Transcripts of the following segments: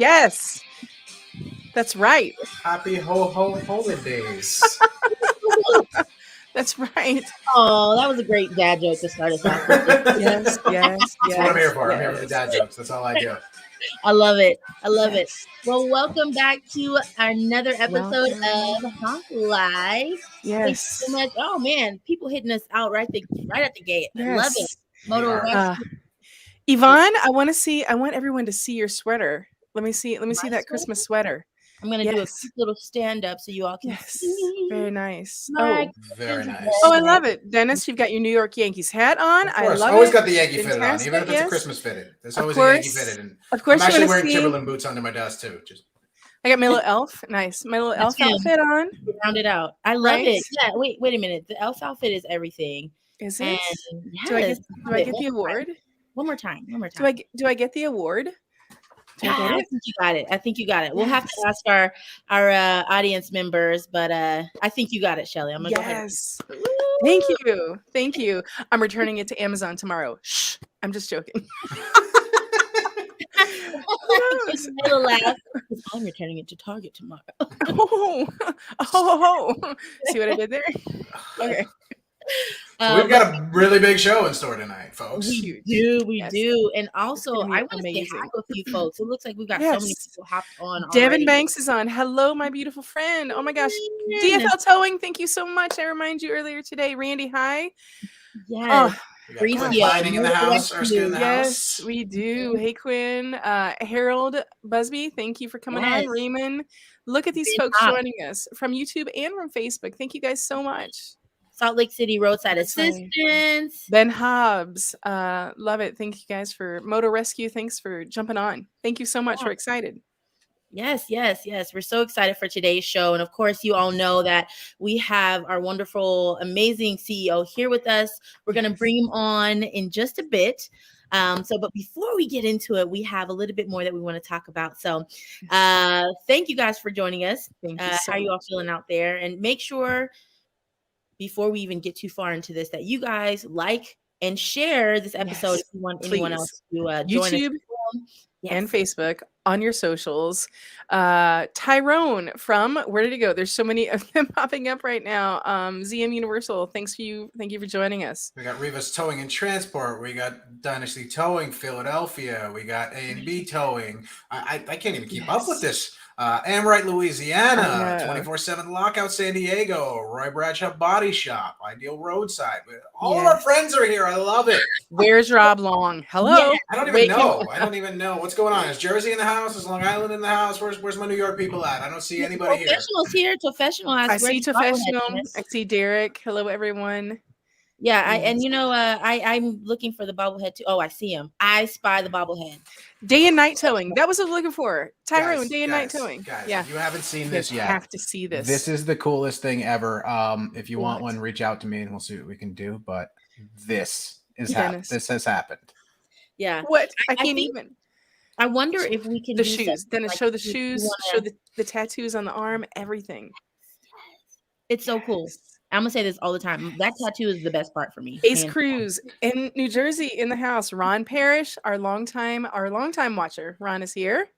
Yes. That's right. Happy holidays. That's right. Oh, that was a great dad joke to start us off with. Yes, yes, That's what I'm here yes, for. I'm here for the dad jokes. That's all I do. I love it. I love it. yes. Well, welcome back to another episode Welcome. of Honk Live. Thank you Yes. so much. Oh man, people hitting us out right at the gate. I love it. Yes. Moto are. Rescue. Yvonne, I want everyone to see your sweater. Let me see My that sweater? Christmas sweater. I'm gonna do a Yes. quick little stand up so you all can Yes. see. Very nice. My Very Christmas nice. Oh, I sweater. love it. Dennis, you've got your New York Yankees hat on. Of I course. love Always it. got the Yankee fitted on, Fantastic, even if it's a yes. Christmas fitted. There's Of always a Yankee course. fitted. And Of course, I'm actually you wearing want to see. Timberland boots under my desk too. Just I got my little elf. Nice. My little elf him. outfit on. Round it out. I love Right? it. Yeah. Wait a minute. The elf outfit is everything. Is And it? yes, Do I get the One more award? time. One more time. Do I get the award? Do I Yeah, get I it? think you got it. We'll have to Yes. ask our audience members, but I think you got it, Shelly. I'm gonna go ahead. Yes. Thank you. Thank you. I'm returning it to Amazon tomorrow. Shh. I'm just joking. Just a little laugh. I'm returning it to Target tomorrow. Oh. See what I did there? Okay. so we've got a really big show in store tonight, folks. We Yes. do. And also, gonna be I want to say hi amazing. to a few folks. It looks like we've got so many Yes. people hopped on Devin already. Banks is on. Hello, my beautiful friend. Oh my gosh. Man. DFL Towing, thank you so much. I remind you earlier today. Randy, hi. Yes. Oh, We got Quinn Appreciate it. Pining in the house, Erskine in the yes, house. we do. Hey, Quinn. Harold Busby, thank you for coming Yes. on. Raymond, look at these Been folks hot. joining us from YouTube and from Facebook. Thank you guys so much. Salt Lake City Roadside That's right. Assistance. Ben Hobbs, love it. Thank you guys for Moto Rescue. Thanks for jumping on. Thank you so much. Yeah. We're excited. Yes. We're so excited for today's show. And of course, you all know that we have our wonderful, amazing CEO here with us. We're going to bring him on in just a bit. But before we get into it, we have a little bit more that we want to talk about. So thank you guys for joining us. Thank you so how are you all much. feeling out there? And make sure before we even get too far into this, that you guys like and share this episode Yes, if you want anyone please. else to join us. YouTube Yes. and Facebook on your socials. Tyrone from where did he go? There's so many of them popping up right now. ZM Universal, thank you for joining us. We got Rivas Towing and Transport. We got Dynasty Towing, Philadelphia. We got A&B Towing. I can't even keep up with this. Amrite, Louisiana. 24/7 Lockout, San Diego. Roy Bradshaw Body Shop. Ideal Roadside. All of our friends are here. I love it. Where's Rob Long? Hello. Yeah. I don't even know. I don't even know what's going on. Is Jersey in the house? Is Long Island in the house? Where's my New York people at? I don't see anybody here. Professionals here. Professional. I see Professional. I see Derek. Hello, everyone. Yeah, I'm looking for the bobblehead too. Oh, I see him. I spy the bobblehead. Day and night towing. That was what I was looking for. Tyrone, Guys, day and night towing. Guys, yeah. if you haven't seen You this yet, have to see this. This is the coolest thing ever. If you want What? one, reach out to me and we'll see what we can do. But this is Dennis. this has happened. Yeah. What? I I can't think- even. I wonder if we can The do shoes. something Dennis, like show the if you shoes. wanna- Show the tattoos on the arm. Everything. It's so cool. I'm gonna say this all the time. That tattoo is the best part for me. Ace hands Cruz in New Jersey in the house. Ron Parrish, our longtime watcher. Ron is here.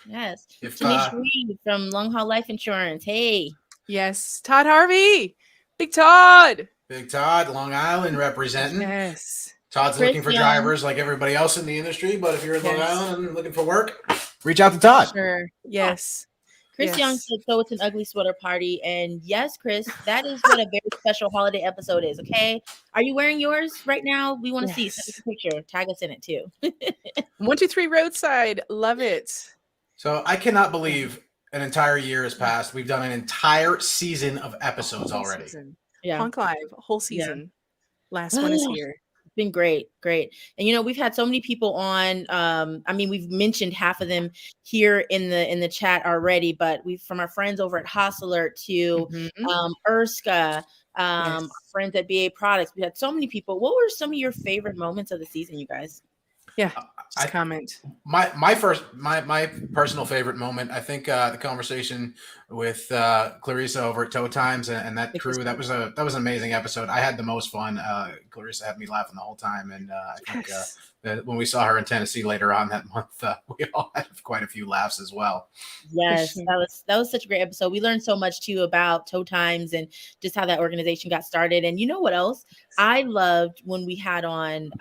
down. Yes. If Tanish Reed from Long Haul Life Insurance. Hey. Yes. Todd Harvey. Big Todd. Big Todd, Long Island representing. Yes. Todd's Chris looking for Young. drivers like everybody else in the industry. But if you're in Long Yes. Island and looking for work, reach out to Todd. Sure. Yes. Chris Yes. Young said, so it's an ugly sweater party. And yes, Chris, that is what a very special holiday episode is. Okay. Are you wearing yours right now? We want to see. Send us a picture. Tag us in it too. 123 Roadside. Love it. So I cannot believe an entire year has passed. We've done an entire season of episodes Whole already. season. Yeah. Honk Live. Whole season. Last one is here. It's been great. And we've had so many people on. We've mentioned half of them here in the chat already, but we've from our friends over at Haas Alert to Mhm. Erska, our Yes. friends at BA Products. We had so many people. What were some of your favorite moments of the season, you guys? Yeah. I- Just comment. My personal favorite moment, I think the conversation with Clarissa over at Toe Times and that crew. That was an amazing episode. I had the most fun. Clarissa had me laughing the whole time, and I think that when we saw her in Tennessee later on that month, we all had quite a few laughs as well. Yes, that was such a great episode. We learned so much too about Toe Times and just how that organization got started. And you know what else? I loved when we had on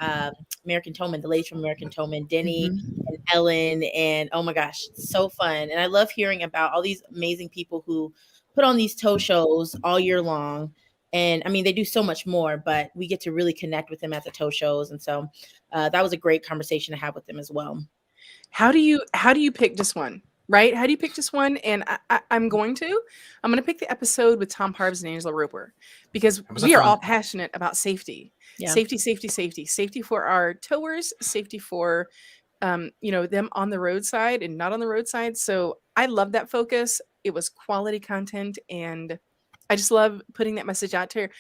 American Toman, the ladies from American Toman, Denny and Ellen, and oh my gosh, so fun. And I love hearing about all these amazing people who put on these toe shows all year long. And I mean, they do so much more, but we get to really connect with them at the toe shows. And so that was a great conversation to have with them as well. How do you pick just one? Right? How do you pick just one? And I'm going to pick the episode with Tom Parves and Angela Roper, because we are all passionate about safety. Yeah. Safety for our towers, safety for them on the roadside and not on the roadside. So I love that focus. It was quality content, and I just love putting that message out there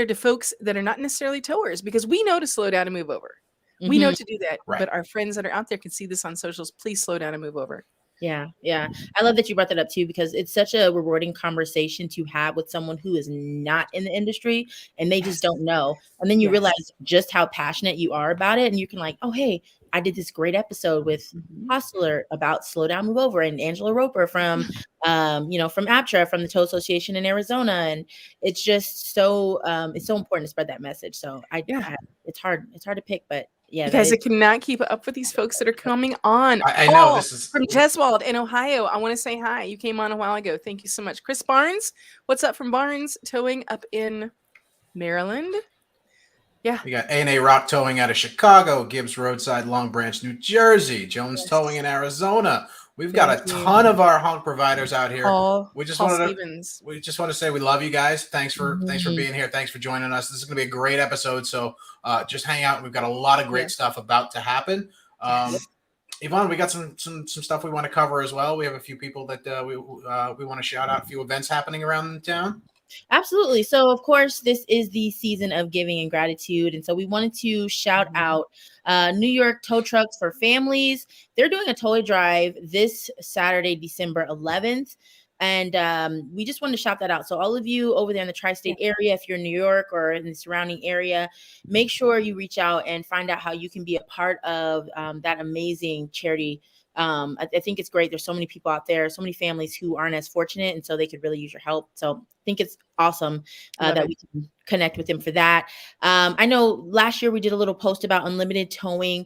to folks that are not necessarily towers, because we know to slow down and move over. We know to do that, but our friends that are out there can see this on socials. Please slow down and move over. Yeah. I love that you brought that up too, because it's such a rewarding conversation to have with someone who is not in the industry and they just don't know. And then you realize just how passionate you are about it. And you can like, oh, hey, I did this great episode with Hostler about Slow Down, Move Over, and Angela Roper from APTRA, from the Toe Association in Arizona. And it's just so it's so important to spread that message. So it's hard to pick, but yeah, you guys, I cannot keep up with these folks that are coming on. I know this is from Jeswald in Ohio. I want to say hi. You came on a while ago. Thank you so much. Chris Barnes, what's up from Barnes Towing up in Maryland? Yeah. We got A&A Rock Towing out of Chicago, Gibbs Roadside, Long Branch, New Jersey, Jones Towing in Arizona. We've got a ton of our honk providers out here. We just want to say we love you guys. Thanks for being here. Thanks for joining us. This is going to be a great episode. So just hang out. We've got a lot of great stuff about to happen. Yvonne, we got some stuff we want to cover as well. We have a few people that we want to shout out, a few events happening around the town. Absolutely. So, of course, this is the season of giving and gratitude. And so we wanted to shout out New York Tow Trucks for Families. They're doing a toy drive this Saturday, December 11th. And we just wanted to shout that out. So all of you over there in the tri-state area, if you're in New York or in the surrounding area, make sure you reach out and find out how you can be a part of that amazing charity. I think it's great. There's so many people out there, so many families who aren't as fortunate, and so they could really use your help. So I think it's awesome that we can connect with them for that. I know last year we did a little post about unlimited towing.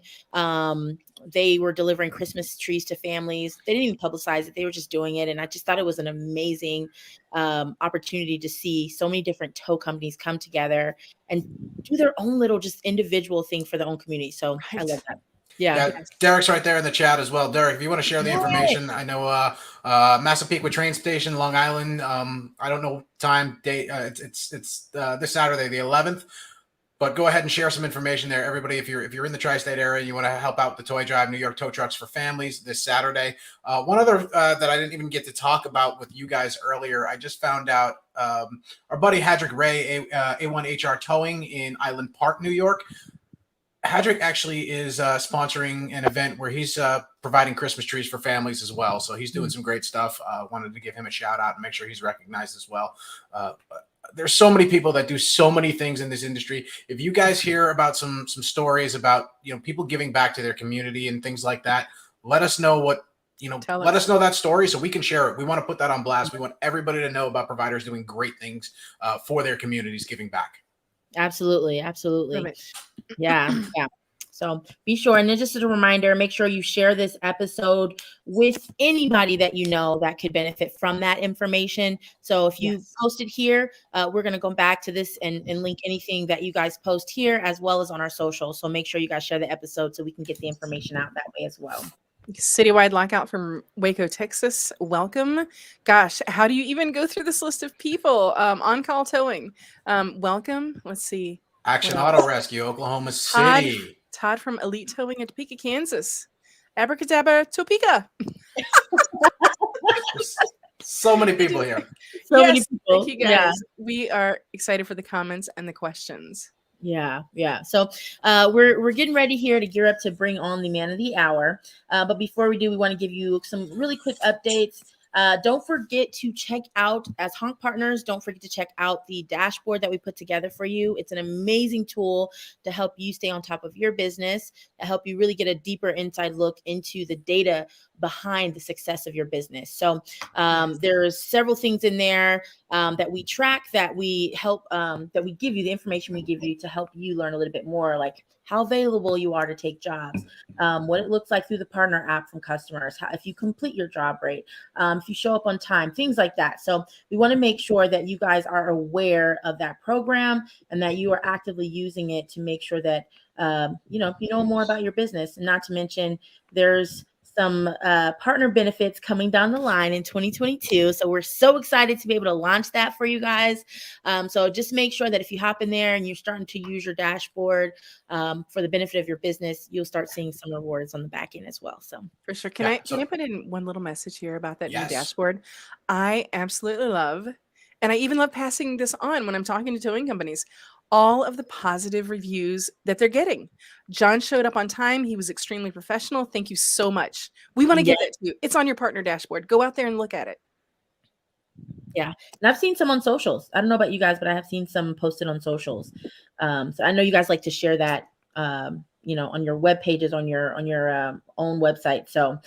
They were delivering Christmas trees to families. They didn't even publicize it. They were just doing it. And I just thought it was an amazing opportunity to see so many different tow companies come together and do their own little just individual thing for their own community. So I love that. Yeah, Derek's right there in the chat as well. Derek, if you want to share the information, I know Massapequa train station, Long Island. I don't know time, date. It's this Saturday, the 11th. But go ahead and share some information there, everybody. If you're in the tri-state area and you want to help out the toy drive, New York Tow Trucks for Families this Saturday. One other that I didn't even get to talk about with you guys earlier, I just found out our buddy Hadrick Ray, A1HR Towing in Island Park, New York. Hadrick actually is sponsoring an event where he's providing Christmas trees for families as well. So he's doing some great stuff. Wanted to give him a shout out and make sure he's recognized as well. There's so many people that do so many things in this industry. If you guys hear about some stories about, people giving back to their community and things like that, let us know let us know that story so we can share it. We want to put that on blast. We want everybody to know about providers doing great things for their communities, giving back. Absolutely. Yeah. So be sure. And then just as a reminder, make sure you share this episode with anybody that you know that could benefit from that information. So if you post it here, we're going to go back to this and link anything that you guys post here as well as on our social. So make sure you guys share the episode so we can get the information out that way as well. Citywide lockout from Waco, Texas. Welcome. Gosh, how do you even go through this list of people? On-call towing. Welcome. Let's see. Action Auto Rescue, Oklahoma City. Todd from Elite Towing in Topeka, Kansas. Abracadabra, Topeka. So many people here. Many people. Thank you guys. Yeah. We are excited for the comments and the questions. Yeah. So we're getting ready here to gear up to bring on the man of the hour. But before we do, we want to give you some really quick updates. Don't forget to check out, as Honk partners, don't forget to check out the dashboard that we put together for you. It's an amazing tool to help you stay on top of your business, to help you really get a deeper inside look into the data behind the success of your business. So there's several things in there that we track, that we help, that we give you, the information we give you to help you learn a little bit more, like how available you are to take jobs, what it looks like through the partner app from customers, how, if you complete your job rate, if you show up on time, things like that. So we want to make sure that you guys are aware of that program and that you are actively using it to make sure that you know more about your business. And not to mention, there's some partner benefits coming down the line in 2022. So we're so excited to be able to launch that for you guys. So just make sure that if you hop in there and you're starting to use your dashboard for the benefit of your business, you'll start seeing some rewards on the back end as well. So for sure. Can I put in one little message here about that new dashboard? I absolutely love, and I even love passing this on when I'm talking to towing companies, all of the positive reviews that they're getting. John showed up on time. He was extremely professional. Thank you so much. We want to give that to you. It's on your partner dashboard. Go out there and look at it. Yeah. And I've seen some on socials. I don't know about you guys, but I have seen some posted on socials. So I know you guys like to share that, on your web pages, on your own website. So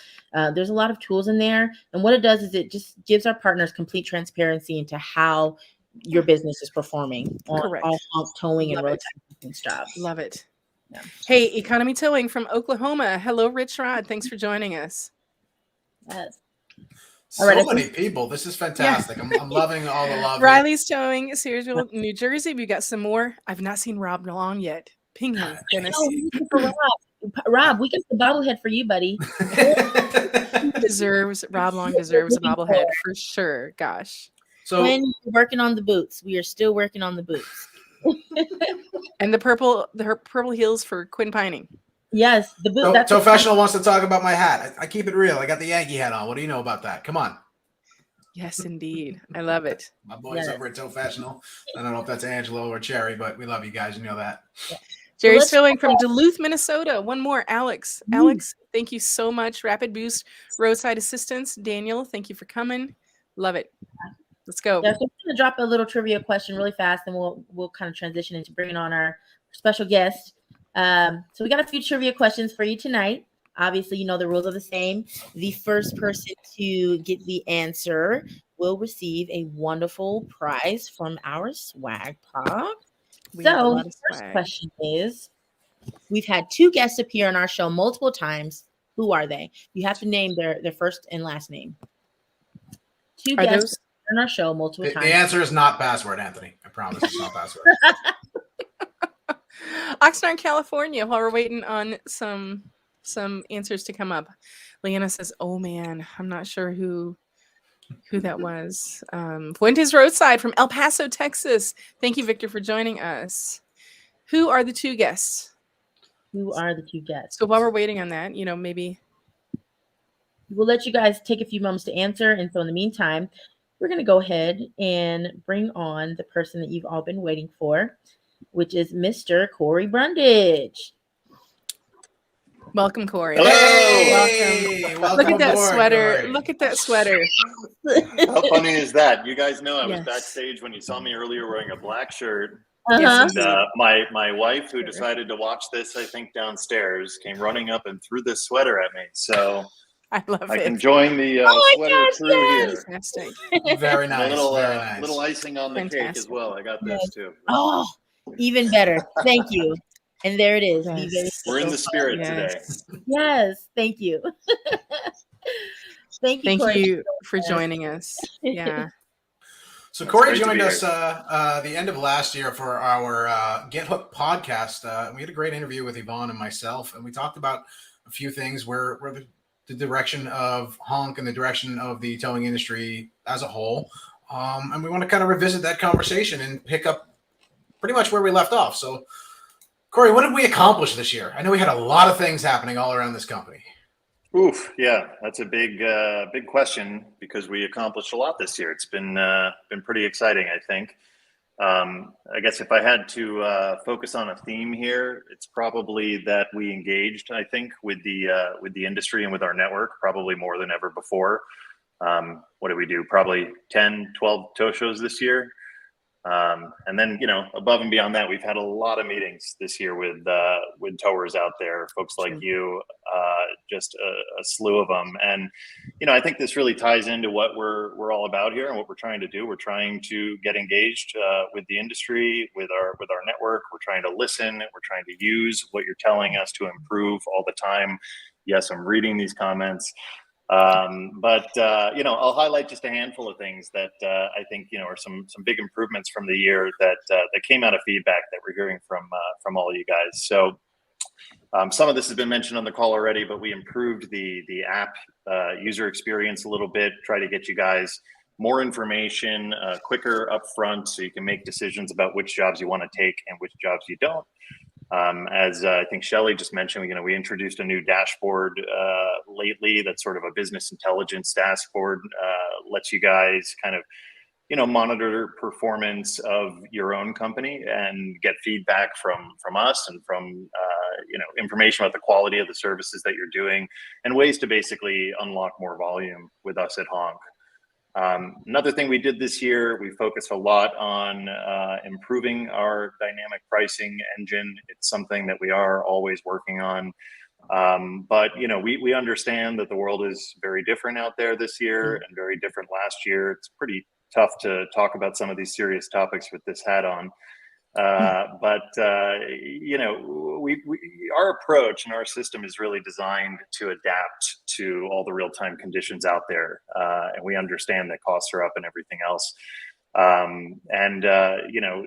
there's a lot of tools in there. And what it does is it just gives our partners complete transparency into how your business is performing on all towing and road assistance jobs. Love it. Yeah. Hey, Economy Towing from Oklahoma. Hello, Rich Rod. Thanks for joining us. Yes. So many people. This is fantastic. Yeah. I'm loving all the love. Riley's Towing, Searsville, New Jersey. We got some more. I've not seen Rob long yet. Ping him, Dennis. Rob, we got the bobblehead for you, buddy. Rob Long deserves a bobblehead for sure. Gosh. So when you're working on the boots, we are still working on the boots. And the purple heels for Quinn Pining. Yes, the boot. Professional wants to talk about my hat. I keep it real. I got the Yankee hat on. What do you know about that? Come on. Yes, indeed. I love it. My boys over at Professional. I don't know if that's Angelo or Cherry, but we love you guys. You know that. Yeah. Jerry's Towing from Duluth, Minnesota. One more, Alex. Alex, thank you so much. Rapid Boost Roadside Assistance. Daniel, thank you for coming. Love it. Let's go. Yeah, so I'm going to drop a little trivia question really fast, and we'll kind of transition into bringing on our special guest. So we got a few trivia questions for you tonight. Obviously, the rules are the same. The first person to get the answer will receive a wonderful prize from our swag pop. So the first question is, we've had two guests appear on our show multiple times. Who are they? You have to name their first and last name. Two guests on our show multiple times. The answer is not password, Anthony. I promise it's not password. Oxnard, California, while we're waiting on some answers to come up. Leanna says, oh man, I'm not sure who that was. Fuentes Roadside from El Paso, Texas. Thank you, Victor, for joining us. Who are the two guests? Who are the two guests? So while we're waiting on that, maybe we'll let you guys take a few moments to answer. And so in the meantime, we're going to go ahead and bring on the person that you've all been waiting for, which is Mr. Corey Brundage. Welcome, Corey. Hey, welcome. Look at that sweater. Corey. Look at that sweater. How funny is that? You guys know I was backstage when you saw me earlier wearing a black shirt. Uh-huh. And my wife, who decided to watch this, I think downstairs, came running up and threw this sweater at me. So I love it. I can join the sweater crew here. Fantastic. Very nice. Little icing on the cake as well. I got this too. Oh, even better. Thank you. And there it is. Yes. We're in the spirit today. Yes. Thank you. Thank you for joining us. Yeah. So Corey joined us the end of last year for our Get Hooked podcast. We had a great interview with Yvonne and myself, and we talked about a few things where the direction of Honk and the direction of the towing industry as a whole. And we want to kind of revisit that conversation and pick up pretty much where we left off. So Corey, what did we accomplish this year? I know we had a lot of things happening all around this company. Oof, yeah, that's a big question because we accomplished a lot this year. It's been pretty exciting, I think. I guess if I had to focus on a theme here, it's probably that we engaged, I think, with the industry and with our network probably more than ever before. What did we do? Probably 10, 12 tow shows this year. And then, above and beyond that, we've had a lot of meetings this year with towers out there, folks like you, just a slew of them. And, I think this really ties into what we're all about here and what we're trying to do. We're trying to get engaged with the industry, with our network. We're trying to listen. We're trying to use what you're telling us to improve all the time. Yes, I'm reading these comments. I'll highlight just a handful of things that I think are some big improvements from the year that came out of feedback that we're hearing from all of you guys. So some of this has been mentioned on the call already, but we improved the app user experience a little bit, try to get you guys more information quicker up front, so you can make decisions about which jobs you want to take and which jobs you don't. As I think Shelley just mentioned, we introduced a new dashboard lately that's sort of a business intelligence dashboard, lets you guys kind of, monitor performance of your own company and get feedback from us and from, information about the quality of the services that you're doing and ways to basically unlock more volume with us at HONK. Another thing we did this year, we focused a lot on improving our dynamic pricing engine. It's something that we are always working on. But we understand that the world is very different out there this year and very different last year. It's pretty tough to talk about some of these serious topics with this hat on. Our approach and our system is really designed to adapt to all the real-time conditions out there. And we understand that costs are up and everything else.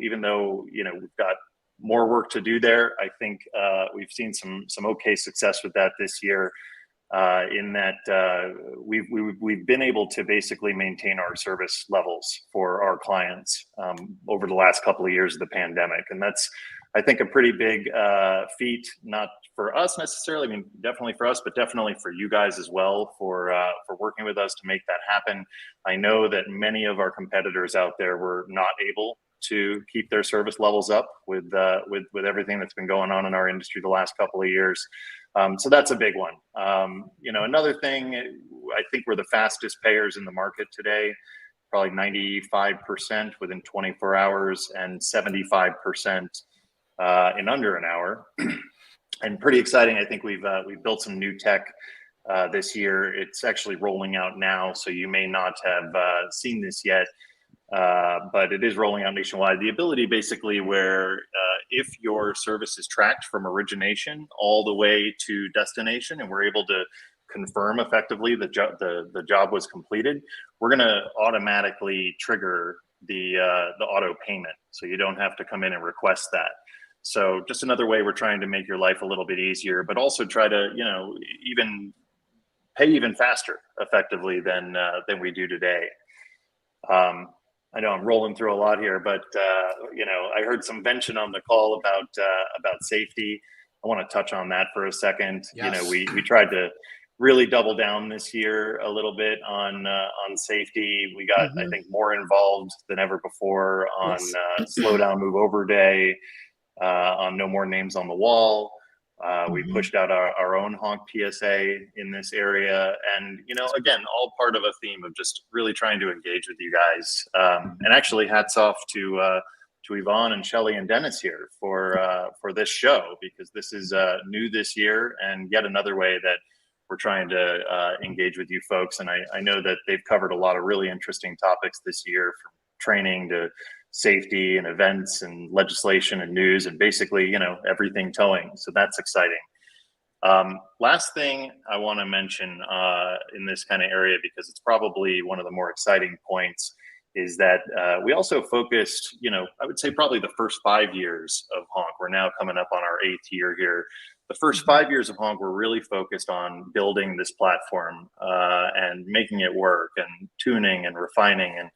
Even though, we've got more work to do there, I think we've seen some okay success with that this year. In that we've been able to basically maintain our service levels for our clients over the last couple of years of the pandemic, and that's, I think, a pretty big feat, not for us necessarily. I mean, definitely for us, but definitely for you guys as well for working with us to make that happen. I know that many of our competitors out there were not able to keep their service levels up with everything that's been going on in our industry the last couple of years. So that's a big one. Another thing, I think we're the fastest payers in the market today, probably 95% within 24 hours and 75% in under an hour. And pretty exciting. I think we've built some new tech this year. It's actually rolling out now, so you may not have seen this yet. But it is rolling out nationwide. The ability basically where if your service is tracked from origination all the way to destination, and we're able to confirm effectively the job was completed, we're going to automatically trigger the auto payment, so you don't have to come in and request that. So just another way we're trying to make your life a little bit easier, but also try to even pay even faster effectively than we do today. I know I'm rolling through a lot here, but I heard some mention on the call about safety. I want to touch on that for a second. Yes. We tried to really double down this year a little bit on safety. We got I think more involved than ever before on slow down, move over day, on no more names on the wall. We pushed out our own HONK PSA in this area, and again, all part of a theme of just really trying to engage with you guys. And actually, hats off to Yvonne and Shelley and Dennis here for this show, because this is new this year and yet another way that we're trying to engage with you folks. And I know that they've covered a lot of really interesting topics this year, from training to safety and events and legislation and news and basically, everything towing. So that's exciting. Last thing I want to mention in this kind of area, because it's probably one of the more exciting points, is that we also focused, I would say probably the first 5 years of HONK. We're now coming up on our 8th year here. The first 5 years of HONK were really focused on building this platform and making it work and tuning and refining. And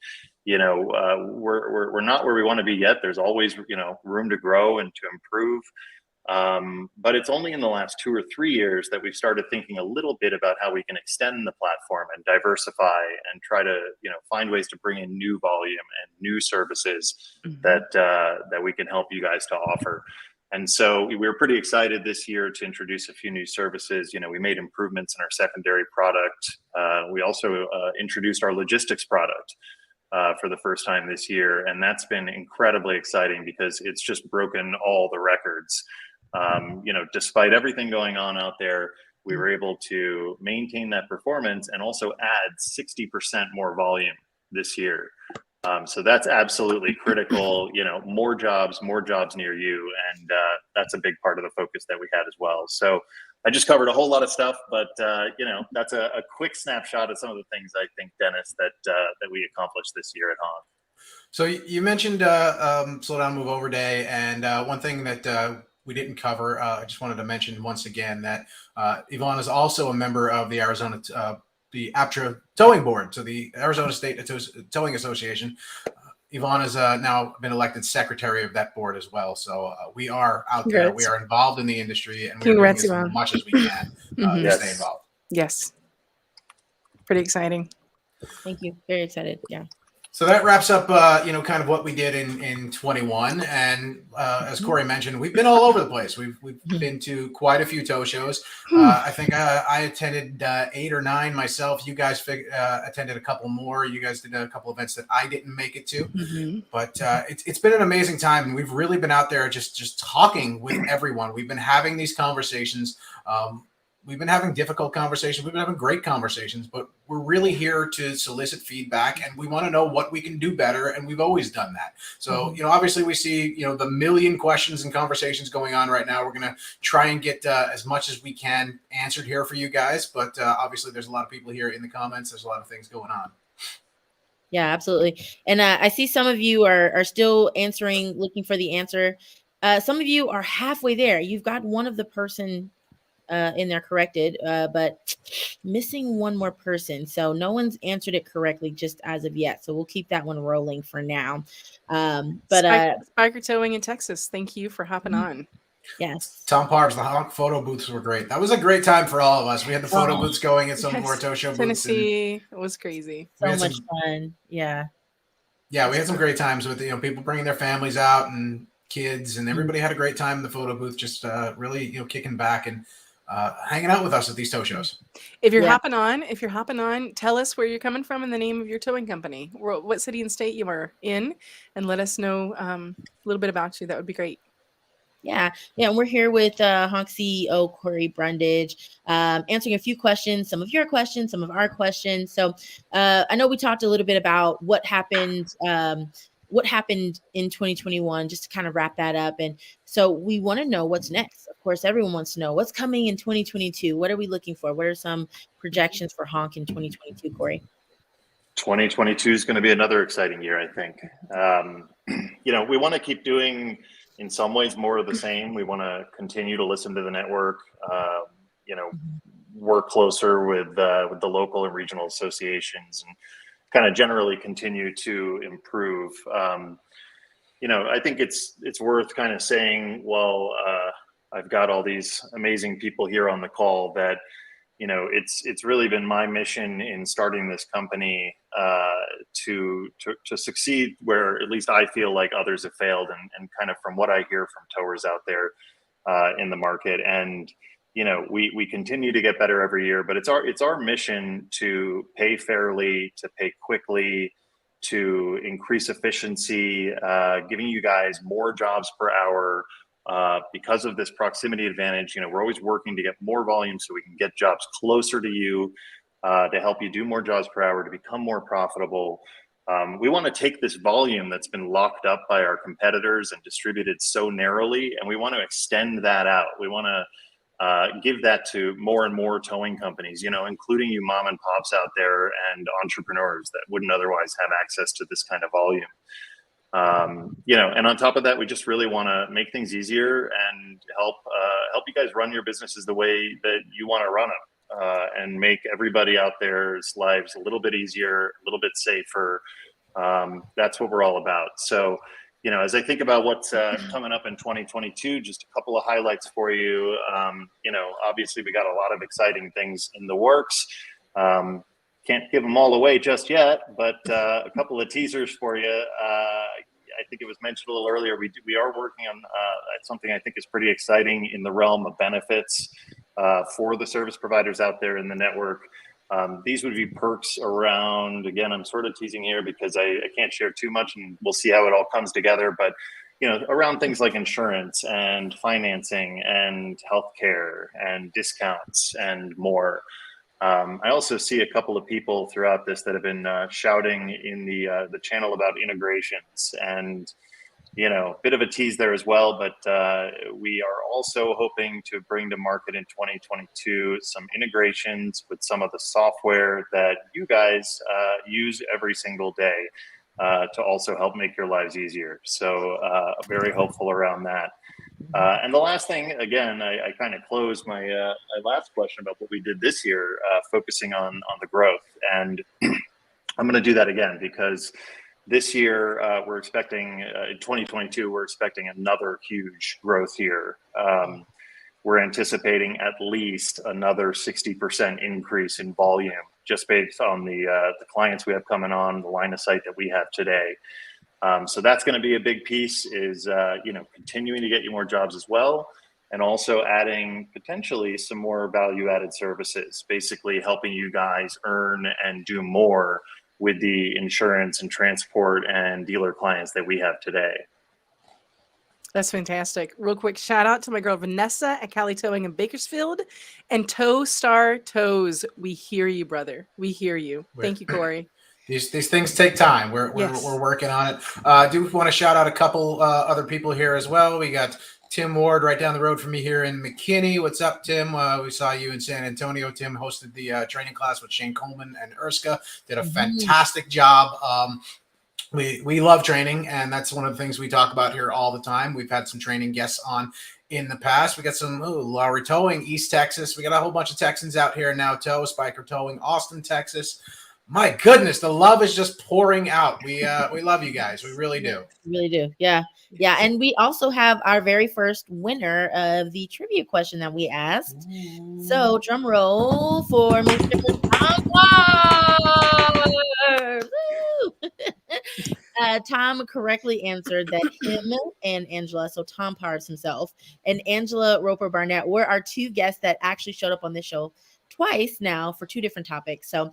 we're not where we want to be yet. There's always room to grow and to improve. But it's only in the last 2 or 3 years that we've started thinking a little bit about how we can extend the platform and diversify and try to find ways to bring in new volume and new services that we can help you guys to offer. And so we were pretty excited this year to introduce a few new services. You know, we made improvements in our secondary product. We also introduced our logistics product for the first time this year. And that's been incredibly exciting because it's just broken all the records. You know, despite everything going on out there, we were able to maintain that performance and also add 60% more volume this year. So that's absolutely critical. You know, more jobs near you. And that's a big part of the focus that we had as well. So I just covered a whole lot of stuff, but you know, that's a quick snapshot of some of the things I think, Dennis, that we accomplished this year at HONK. So you mentioned Slow Down, Move Over Day, and one thing that we didn't cover, I just wanted to mention once again that Yvonne is also a member of the Arizona the APTRA Towing Board, so the Arizona State Towing Association. Yvonne has now been elected secretary of that board as well. So we are out there. We are involved in the industry, and we're doing as much as we can to stay involved. Yes. Pretty exciting. Thank you. Very excited. Yeah. So that wraps up, you know, kind of what we did in 21. And as Corey mentioned, we've been all over the place. We've been to quite a few tow shows. I think I attended 8 or 9 myself. You guys attended a couple more. You guys did a couple events that I didn't make it to. But it's been an amazing time. And we've really been out there just talking with everyone. We've been having these conversations. We've been having difficult conversations. We've been having great conversations, but we're really here to solicit feedback, and we want to know what we can do better. And we've always done that. So, you know, obviously we see, you know, the million questions and conversations going on right now. We're going to try and get as much as we can answered here for you guys. But obviously there's a lot of people here in the comments. There's a lot of things going on. Yeah, absolutely. And I see some of you are still answering, looking for the answer. Some of you are halfway there. You've got one of the person in there corrected, but missing one more person. So no one's answered it correctly just as of yet. So we'll keep that one rolling for now. But Spiker Towing in Texas, thank you for hopping on. Yes. Tom Parbs, the HONK photo booths were great. That was a great time for all of us. We had the photo booths going at some of our tow show booths. Tennessee, it was crazy. So much fun. Yeah. Yeah, we had some great times with, you know, people bringing their families out and kids, and everybody had a great time in the photo booth, just really, you know, kicking back and hanging out with us at these tow shows. If you're hopping on, tell us where you're coming from and the name of your towing company, what city and state you are in, and let us know a little bit about you. That would be great. Yeah. And we're here with HONK CEO Corey Brundage, answering a few questions, some of your questions, some of our questions. So I know we talked a little bit about what happened in 2021, just to kind of wrap that up. And so we want to know what's next. Of course, everyone wants to know what's coming in 2022. What are we looking for? What are some projections for HONK in 2022, Corey? 2022 is going to be another exciting year, I think. You know, we want to keep doing, in some ways, more of the same. We want to continue to listen to the network, you know, work closer with the local and regional associations, and kind of generally continue to improve. You know, I think it's worth kind of saying, well, I've got all these amazing people here on the call that, you know, it's really been my mission in starting this company to succeed where at least I feel like others have failed, and kind of from what I hear from towers out there in the market. And you know, we continue to get better every year, but it's our mission to pay fairly, to pay quickly, to increase efficiency, giving you guys more jobs per hour. Because of this proximity advantage, you know, we're always working to get more volume so we can get jobs closer to you, to help you do more jobs per hour, to become more profitable. We want to take this volume that's been locked up by our competitors and distributed so narrowly, and we want to extend that out. We want to give that to more and more towing companies, you know, including you mom and pops out there and entrepreneurs that wouldn't otherwise have access to this kind of volume. You know, and on top of that, we just really want to make things easier and help you guys run your businesses the way that you want to run them, and make everybody out there's lives a little bit easier, a little bit safer. That's what we're all about. So, you know, as I think about what's coming up in 2022, just a couple of highlights for you. You know, obviously we got a lot of exciting things in the works. Can't give them all away just yet, but a couple of teasers for you. think it was mentioned a little earlier. We are working on something I think is pretty exciting in the realm of benefits for the service providers out there in the network. These would be perks around, again, I'm sort of teasing here because I can't share too much, and we'll see how it all comes together. But around things like insurance and financing and healthcare and discounts and more. I also see a couple of people throughout this that have been shouting in the channel about integrations, and bit of a tease there as well. But we are also hoping to bring to market in 2022 some integrations with some of the software that you guys use every single day to also help make your lives easier. So very hopeful around that. And the last thing, again, I kind of closed my last question about what we did this year, focusing on the growth. And I'm going to do that again because this year we're expecting, in 2022, we're expecting another huge growth year. We're anticipating at least another 60% increase in volume just based on the clients we have coming on, the line of sight that we have today. So that's going to be a big piece is, continuing to get you more jobs as well. And also adding potentially some more value added services, basically helping you guys earn and do more with the insurance and transport and dealer clients that we have today. That's fantastic. Real quick shout out to my girl Vanessa at Cali Towing in Bakersfield and Tow Star Tows. We hear you, brother. We hear you. Thank you, Corey. These things take time. We're working on it. Do want to shout out a couple other people here as well. We got Tim Ward right down the road from me here in McKinney. What's up, Tim? We saw you in San Antonio. Tim hosted the training class with Shane Coleman and Erska. Did a fantastic job. We love training, and that's one of the things we talk about here all the time. We've had some training guests on in the past. We got some Lowry Towing, East Texas. We got a whole bunch of Texans out here now. Spiker Towing, Austin, Texas. My goodness, the love is just pouring out. We love you guys. We really do. We really do. Yeah. Yeah. And we also have our very first winner of the trivia question that we asked. So drum roll for Mr. Tom. Tom correctly answered that him and Angela, so Tom Parves himself and Angela Roper Barnett were our two guests that actually showed up on this show twice now for two different topics. So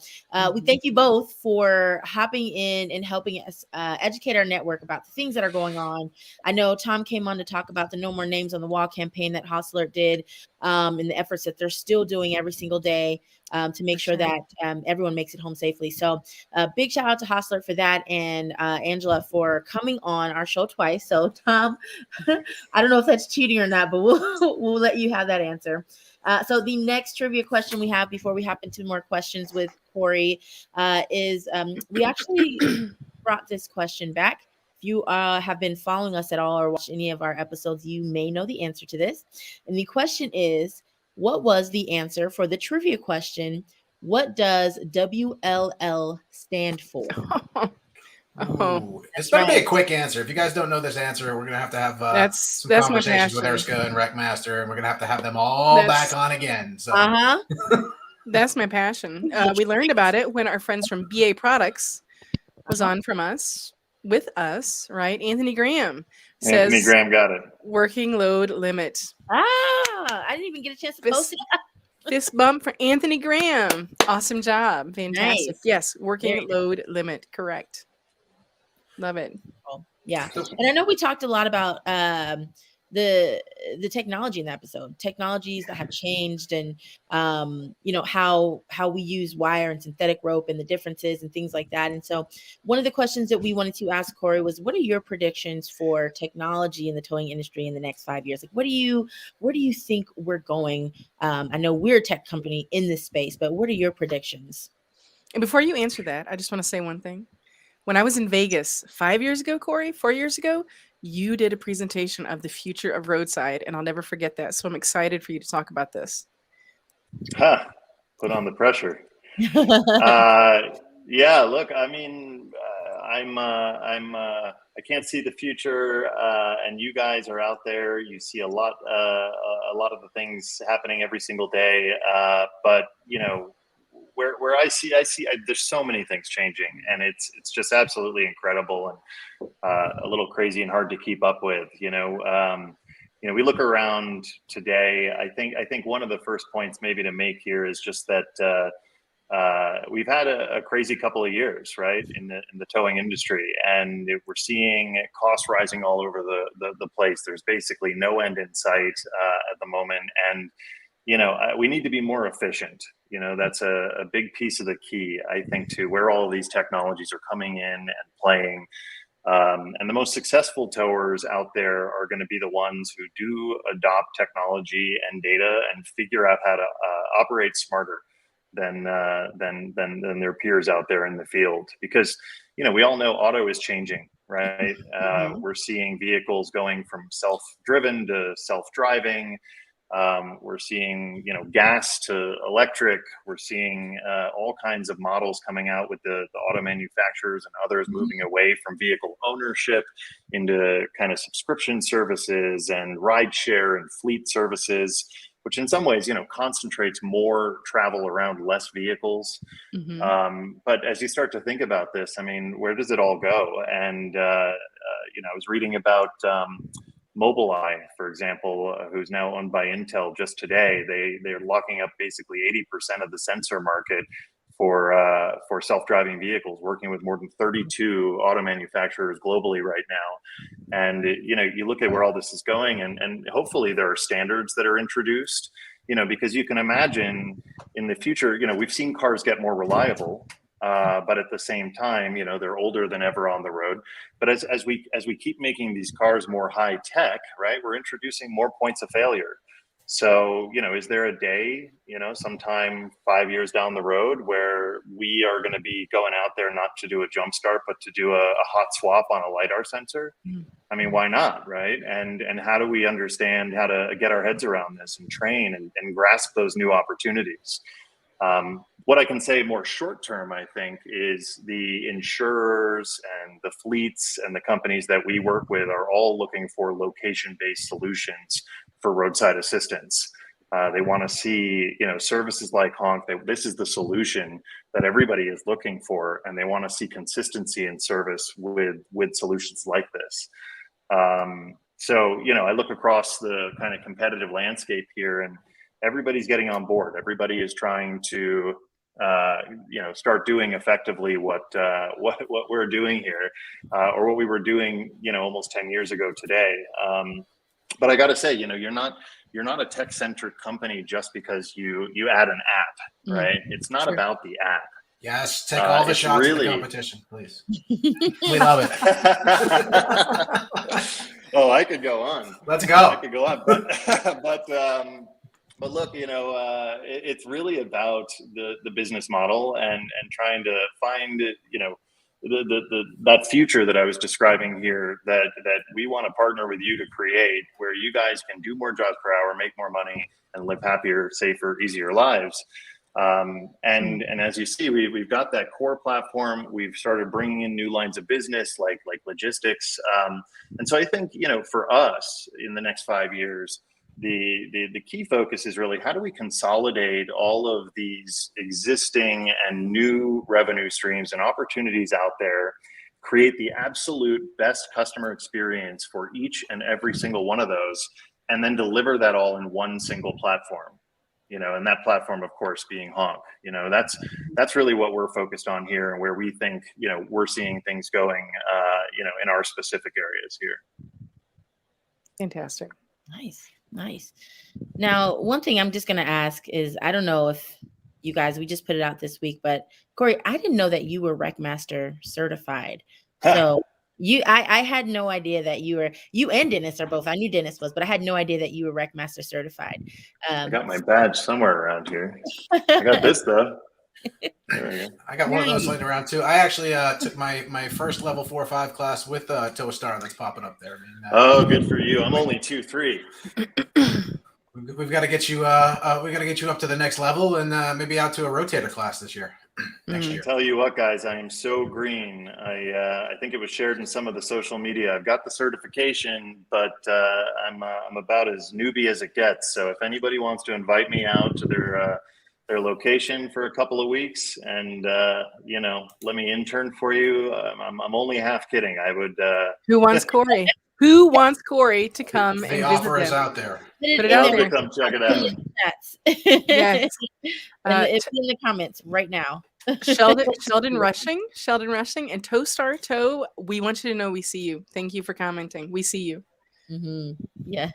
we thank you both for hopping in and helping us educate our network about the things that are going on. I know Tom came on to talk about the No More Names on the Wall campaign that Hostler did and the efforts that they're still doing every single day to make sure that everyone makes it home safely. So big shout out to Hostler for that and Angela for coming on our show twice. So Tom, I don't know if that's cheating or not, but we'll let you have that answer. So the next trivia question we have before we hop into more questions with Corey is we actually brought this question back. If you have been following us at all or watched any of our episodes, you may know the answer to this. And the question is, what was the answer for the trivia question? What does WLL stand for? This might be a quick answer. If you guys don't know this answer, we're gonna have to have some conversations with Erska and Wreckmaster, and we're gonna have them all back on again. So that's my passion. We learned about it when our friends from BA Products was on with us, right? Anthony Graham says Anthony Graham got it. Working load limit. I didn't even get a chance to post it. Fist bump for Anthony Graham. Awesome job. Fantastic. Nice. Yes, working load limit. Correct. Love it. Yeah. And I know we talked a lot about the technology in the episode, technologies that have changed and how we use wire and synthetic rope and the differences and things like that. And so one of the questions that we wanted to ask Corey was, what are your predictions for technology in the towing industry in the next 5 years? Like, where do you think we're going? I know we're a tech company in this space, but what are your predictions? And before you answer that, I just want to say one thing. When I was in Vegas 5 years ago, Corey, 4 years ago, you did a presentation of the future of roadside, and I'll never forget that. So I'm excited for you to talk about this. Put on the pressure. Yeah, look, I mean, I can't see the future, and you guys are out there. You see a lot of the things happening every single day. But where I see there's so many things changing, and it's just absolutely incredible and a little crazy and hard to keep up with. We look around today. I think one of the first points maybe to make here is just that we've had a crazy couple of years, right, in the towing industry, and we're seeing costs rising all over the place. There's basically no end in sight at the moment, and we need to be more efficient. That's a big piece of the key, I think, to where all of these technologies are coming in and playing. And the most successful towers out there are going to be the ones who do adopt technology and data and figure out how to operate smarter than their peers out there in the field. Because we all know auto is changing, right? We're seeing vehicles going from self-driven to self-driving. We're seeing gas to electric. We're seeing all kinds of models coming out with the auto manufacturers and others moving away from vehicle ownership into kind of subscription services and ride share and fleet services, which in some ways concentrates more travel around less vehicles. But as you start to think about this, I mean, where does it all go? And I was reading about Mobileye, for example, who's now owned by Intel. Just today, they're locking up basically 80% of the sensor market for self-driving vehicles, working with more than 32 auto manufacturers globally right now. And you look at where all this is going, and hopefully there are standards that are introduced. Because you can imagine in the future, we've seen cars get more reliable. But at the same time, they're older than ever on the road. But as we keep making these cars more high tech, right, we're introducing more points of failure. So, is there a day, sometime 5 years down the road where we are going to be going out there not to do a jump start, but to do a hot swap on a LiDAR sensor? I mean, why not, right? And how do we understand how to get our heads around this and train and grasp those new opportunities? What I can say more short term, I think, is the insurers and the fleets and the companies that we work with are all looking for location-based solutions for roadside assistance. They want to see, services like HONK. This is the solution that everybody is looking for, and they want to see consistency in service with solutions like this. So, I look across the kind of competitive landscape here, and everybody's getting on board. Everybody is trying to, start doing effectively what we're doing here, or what we were doing, almost 10 years ago today. But I got to say, you're not a tech-centric company just because you add an app, right? It's not about the app. Yes, take all the shots in the competition, please. We love it. Oh, I could go on. Let's go. I could go on, but look, it's really about the business model and trying to find, that future that I was describing here that we want to partner with you to create, where you guys can do more jobs per hour, make more money, and live happier, safer, easier lives. And as you see, we've got that core platform. We've started bringing in new lines of business like logistics. And so I think, for us in the next 5 years, the key focus is really how do we consolidate all of these existing and new revenue streams and opportunities out there, create the absolute best customer experience for each and every single one of those, and then deliver that all in one single platform. And that platform, of course, being HONK. That's really what we're focused on here, and where we think, we're seeing things going, in our specific areas here. Fantastic. Nice. Now, one thing I'm just going to ask is, I don't know if you guys, we just put it out this week, but Corey, I didn't know that you were RecMaster certified. So I had no idea that you and Dennis are both. I knew Dennis was, but I had no idea that you were RecMaster certified. I got my badge somewhere around here. I got this though. I got one of those laying around too. I actually took my first level 4 or 5 class with TowStar that's popping up there. Oh, good for you. I'm only 2-3. We've got to get you. We got to get you up to the next level, and maybe out to a rotator class this year. Next year. Tell you what, guys, I am so green. I think it was shared in some of the social media. I've got the certification, but I'm about as newbie as it gets. So if anybody wants to invite me out to their their location for a couple of weeks and, let me intern for you. I'm only half kidding. I would. Who wants Corey? Who wants Corey to come The and offer visit is them? out there. Put it I'd out love there. to come check it out. Yes. It's in the comments right now. Sheldon Rushing, and Toe Star Toe. We want you to know we see you. Thank you for commenting. We see you. Yes,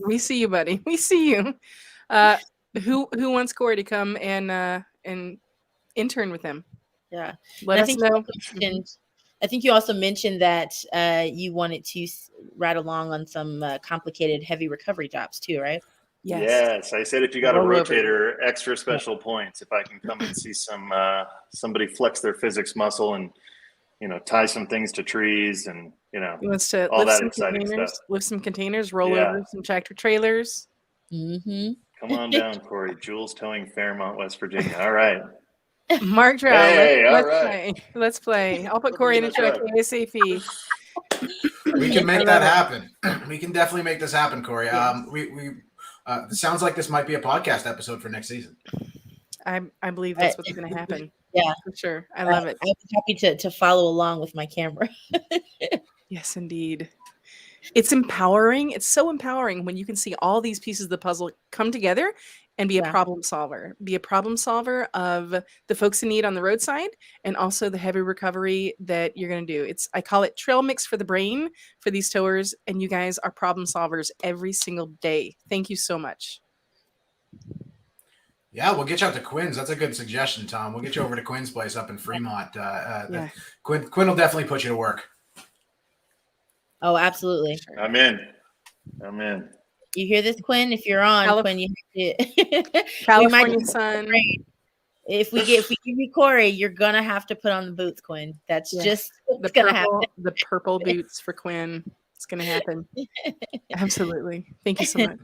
we see you, buddy. We see you. Who wants Corey to come and intern with him? Yeah, let us know. I think you also mentioned that you wanted to ride along on some complicated heavy recovery jobs too, right? Yes, I said if you got a rotator, extra special points. If I can come and see somebody flex their physics muscle and tie some things to trees and he wants to all that exciting stuff. Lift some containers, roll over some tractor trailers. Come on down, Corey. Jules Towing, Fairmont, West Virginia. All right. Mark Drow. Hey, let's play. I'll put Corey in a truck ASAP. We can make that happen. We can definitely make this happen, Corey. Yes. It sounds like this might be a podcast episode for next season. I believe that's what's going to happen. Yeah, for sure. I love it. I'm happy to follow along with my camera. Yes, indeed. It's empowering. It's so empowering when you can see all these pieces of the puzzle come together and be a problem solver. Be a problem solver of the folks in need on the roadside and also the heavy recovery that you're going to do. I call it trail mix for the brain for these towers, and you guys are problem solvers every single day. Thank you so much. Yeah, we'll get you out to Quinn's. That's a good suggestion, Tom. We'll get you over to Quinn's place up in Fremont. Quinn will definitely put you to work. Oh, absolutely. I'm in. You hear this, Quinn? If you're on, Quinn, you have to. California sun. If we give you Corey, you're gonna have to put on the boots, Quinn. That's just what's gonna happen. The purple boots for Quinn. It's gonna happen. Absolutely. Thank you so much.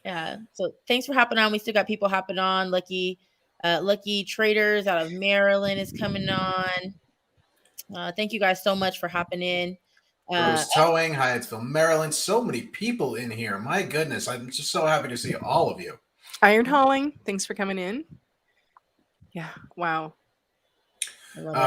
Yeah. So thanks for hopping on. We still got people hopping on. Lucky Traders out of Maryland is coming on. Thank you guys so much for hopping in. Bruce Towing, Hyattsville, Maryland. So many people in here. My goodness. I'm just so happy to see all of you. Iron Hauling, thanks for coming in. Yeah. Wow.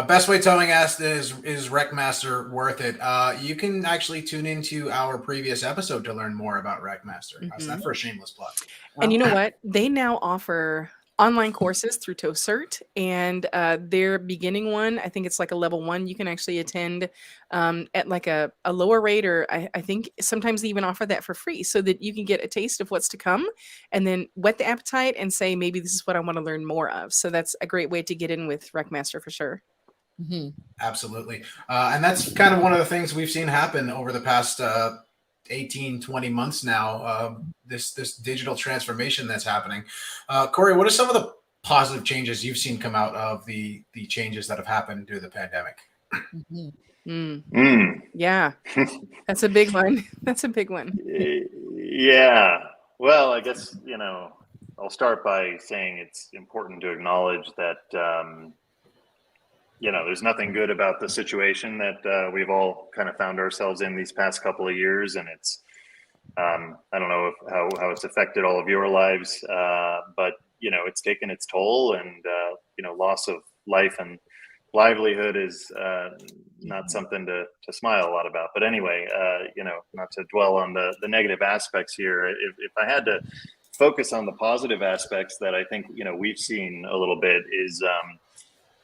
Best Way Towing asked, is Wreckmaster worth it? You can actually tune into our previous episode to learn more about Wreckmaster. How's that for a shameless plug? And you know what? They now offer online courses through TowCert, and their beginning one, I think it's like a level 1, you can actually attend at like a lower rate, or I think sometimes they even offer that for free so that you can get a taste of what's to come and then whet the appetite and say, maybe this is what I want to learn more of. So that's a great way to get in with Wreckmaster for sure. Absolutely. And that's kind of one of the things we've seen happen over the past 18, 20 months now, this digital transformation that's happening. Corey, what are some of the positive changes you've seen come out of the changes that have happened due to the pandemic? Yeah, that's a big one. Yeah. Well, I guess, I'll start by saying it's important to acknowledge that, there's nothing good about the situation that we've all kind of found ourselves in these past couple of years. And it's, I don't know how it's affected all of your lives, but, it's taken its toll, and, loss of life and livelihood is not something to smile a lot about. But anyway, not to dwell on the negative aspects here. If I had to focus on the positive aspects that I think, we've seen a little bit is,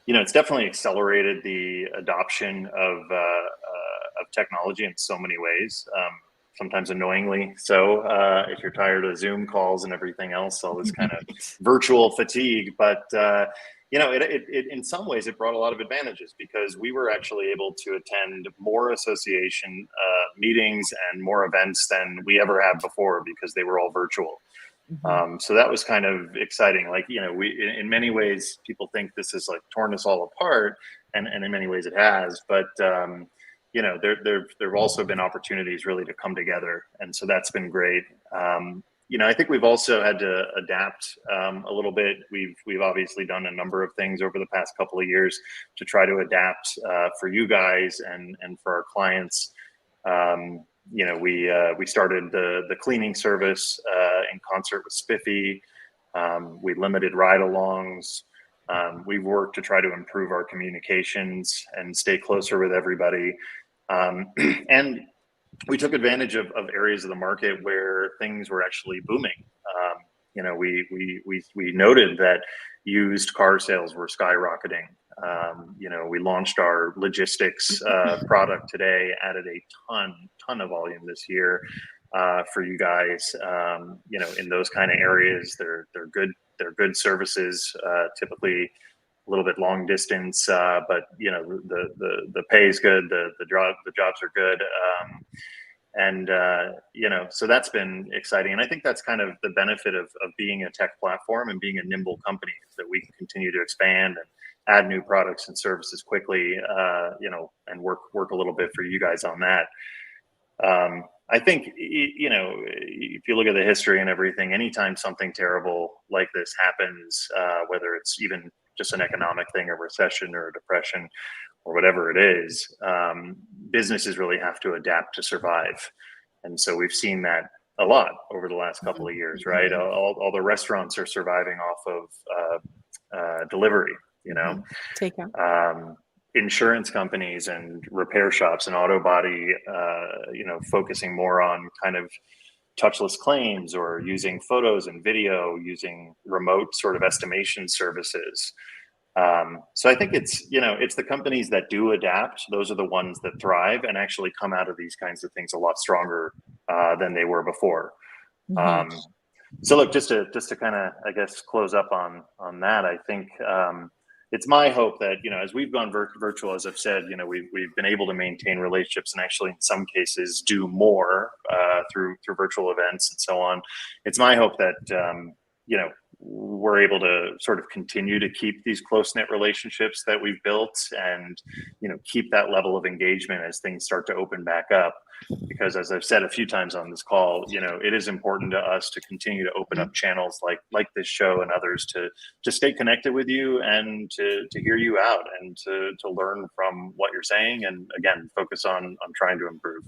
it's definitely accelerated the adoption of technology in so many ways. Sometimes annoyingly so, if you're tired of Zoom calls and everything else, all this kind of virtual fatigue. But it in some ways it brought a lot of advantages, because we were actually able to attend more association meetings and more events than we ever had before, because they were all virtual. So that was kind of exciting. Like, we, in many ways, people think this has like torn us all apart, and in many ways it has, but there've also been opportunities really to come together. And so that's been great. I think we've also had to adapt a little bit. We've obviously done a number of things over the past couple of years to try to adapt for you guys and for our clients. We started the cleaning service in concert with Spiffy. We limited ride-alongs. We've worked to try to improve our communications and stay closer with everybody. And we took advantage of areas of the market where things were actually booming. We noted that used car sales were skyrocketing. We launched our logistics product today, added a ton of volume this year for you guys. In those kind of areas, they're good services. Typically, a little bit long distance, but the pay is good. The jobs are good. So that's been exciting. And I think that's kind of the benefit of being a tech platform and being a nimble company, is that we can continue to expand and add new products and services quickly, and work a little bit for you guys on that. I think, if you look at the history and everything, anytime something terrible like this happens, whether it's even just an economic thing, a recession or a depression, or whatever it is, businesses really have to adapt to survive. And so we've seen that a lot over the last couple of years, right? All the restaurants are surviving off of delivery, Takeout. Insurance companies and repair shops and auto body, focusing more on kind of touchless claims, or using photos and video, using remote sort of estimation services. So I think it's the companies that do adapt. Those are the ones that thrive and actually come out of these kinds of things a lot stronger than they were before. So look, just to kind of, I guess, close up on that, I think it's my hope that, as we've gone virtual, as I've said, we've been able to maintain relationships and actually in some cases do more through virtual events and so on. It's my hope that, we're able to sort of continue to keep these close-knit relationships that we've built, and keep that level of engagement as things start to open back up. Because as I've said a few times on this call, it is important to us to continue to open up channels like this show and others to stay connected with you, and to hear you out, and to learn from what you're saying, and again, focus on trying to improve.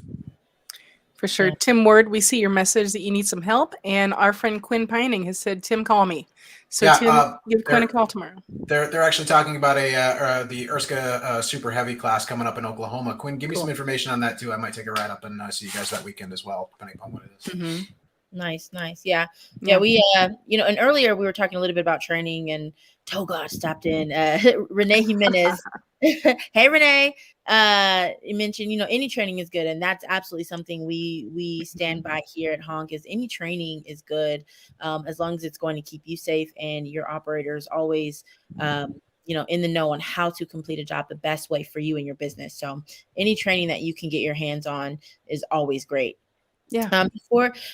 For sure. Tim Ward, we see your message that you need some help. And our friend Quinn Pining has said, Tim, call me. So Tim, give Quinn a call tomorrow. They're actually talking about the URSCA Super Heavy class coming up in Oklahoma. Quinn, give me some information on that too. I might take a ride up and see you guys that weekend as well, depending upon what it is. Nice. Yeah. We, and earlier we were talking a little bit about training, and Toga stopped in. Renee Jimenez. Hey, Renee. You mentioned, any training is good. And that's absolutely something we stand by here at HONK, is any training is good, as long as it's going to keep you safe and your operators always, in the know on how to complete a job the best way for you and your business. So any training that you can get your hands on is always great. Yeah.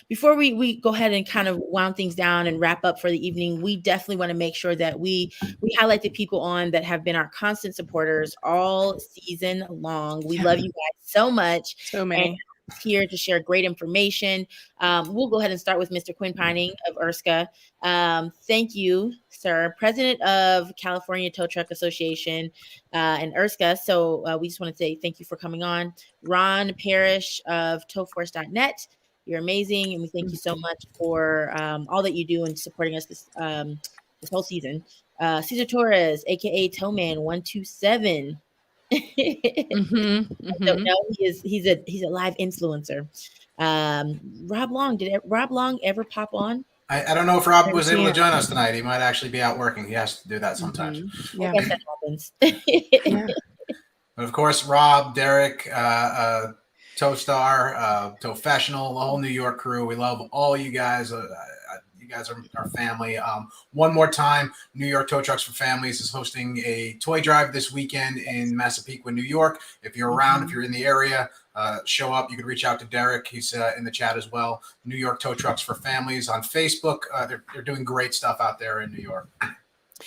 Before we go ahead and kind of wound things down and wrap up for the evening, we definitely want to make sure that we highlight the people on that have been our constant supporters all season long. We love you guys so much. So many. And here to share great information. We'll go ahead and start with Mr. Quinn Pining of URSCA. Thank you, sir, President of California Tow Truck Association and URSCA. So we just want to say thank you for coming on. Ron Parrish of towforce.net. You're amazing, and we thank you so much for all that you do and supporting us this whole season. Cesar Torres, aka Towman 127. I don't know. He's a live influencer. Rob Long, did Rob Long ever pop on? I don't know if Rob was able to join us tonight. He might actually be out working. He has to do that sometimes. I guess that happens. But of course, Rob, Derek, Towstar, Towfessional, the whole New York crew. We love all you guys. You guys are our family. One more time, New York Tow Trucks for Families is hosting a toy drive this weekend in Massapequa, New York. If you're around, if you're in the area, show up. You can reach out to Derek. He's in the chat as well. New York Tow Trucks for Families on Facebook. They're doing great stuff out there in New York.